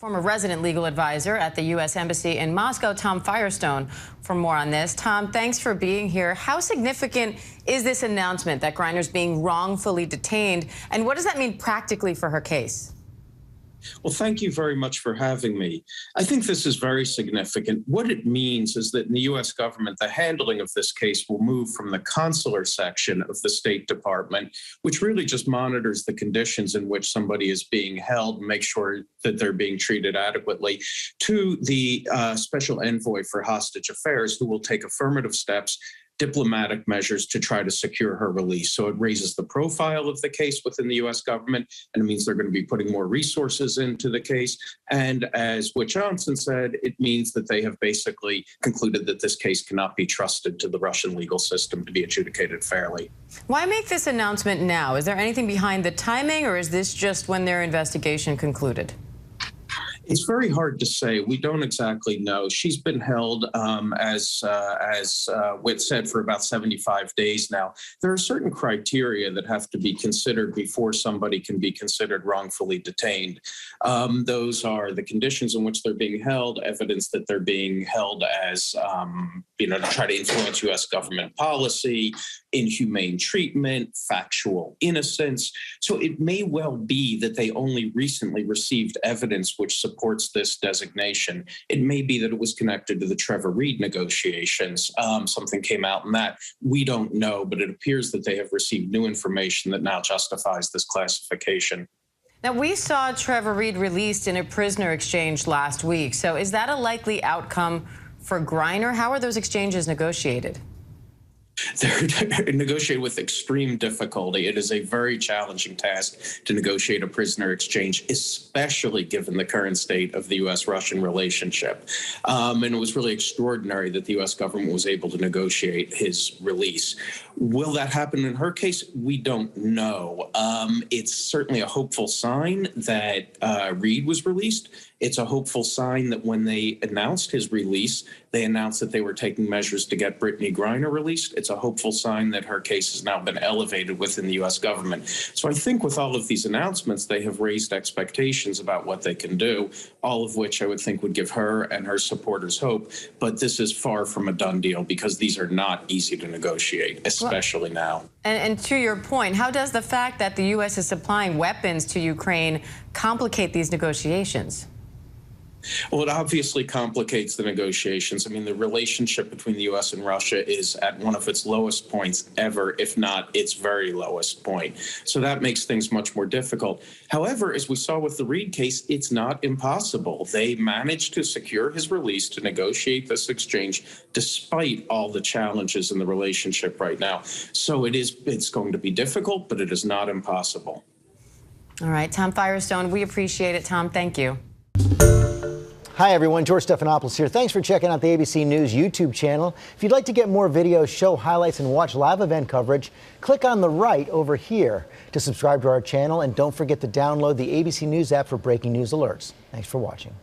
Former resident legal advisor at the U.S. Embassy in Moscow, Tom Firestone, for more on this. Tom, thanks for being here. How significant is this announcement that Griner's being wrongfully detained, and what does that mean practically for her case? Well, thank you very much for having me. I think this is very significant. What it means is that in the U.S. government, the handling of this case will move from the consular section of the State Department, which really just monitors the conditions in which somebody is being held and make sure that they're being treated adequately, to the special envoy for hostage affairs, who will take affirmative steps, diplomatic measures to try to secure her release. So it raises the profile of the case within the U.S. government, and it means they're going to be putting more resources into the case. And as Whit Johnson said, it means that they have basically concluded that this case cannot be trusted to the Russian legal system to be adjudicated fairly. Why make this announcement now? Is there anything behind the timing, or is this just when their investigation concluded? It's very hard to say. We don't exactly know. She's been held, as Whit said, for about 75 days now. There are certain criteria that have to be considered before somebody can be considered wrongfully detained. Those are the conditions in which they're being held, evidence that they're being held as, to try to influence U.S. government policy, inhumane treatment, factual innocence. So it may well be that they only recently received evidence which supports this designation. It may be that it was connected to the Trevor Reed negotiations. Something came out in that. We don't know, but it appears that they have received new information that now justifies this classification. Now, we saw Trevor Reed released in a prisoner exchange last week. So is that a likely outcome for Griner? How are those exchanges negotiated? They're negotiated with extreme difficulty. It is a very challenging task to negotiate a prisoner exchange, especially given the current state of the U.S.-Russian relationship. And it was really extraordinary that the U.S. government was able to negotiate his release. Will that happen in her case? We don't know. It's certainly a hopeful sign that Reed was released. It's a hopeful sign that when they announced his release, they announced that they were taking measures to get Brittney Griner released. It's a hopeful sign that her case has now been elevated within the U.S. government. So I think with all of these announcements, they have raised expectations about what they can do, all of which I would think would give her and her supporters hope. But this is far from a done deal because these are not easy to negotiate, especially now. And to your point, how does the fact that the U.S. is supplying weapons to Ukraine complicate these negotiations? Well, it obviously complicates the negotiations. I mean, the relationship between the U.S. and Russia is at one of its lowest points ever, if not its very lowest point. So that makes things much more difficult. However, as we saw with the Reed case, it's not impossible. They managed to secure his release, to negotiate this exchange, despite all the challenges in the relationship right now. So it's going to be difficult, but it is not impossible. All right, Tom Firestone, we appreciate it. Tom, thank you. Hi, everyone. George Stephanopoulos here. Thanks for checking out the ABC News YouTube channel. If you'd like to get more videos, show highlights, and watch live event coverage, click on the right over here to subscribe to our channel. And don't forget to download the ABC News app for breaking news alerts. Thanks for watching.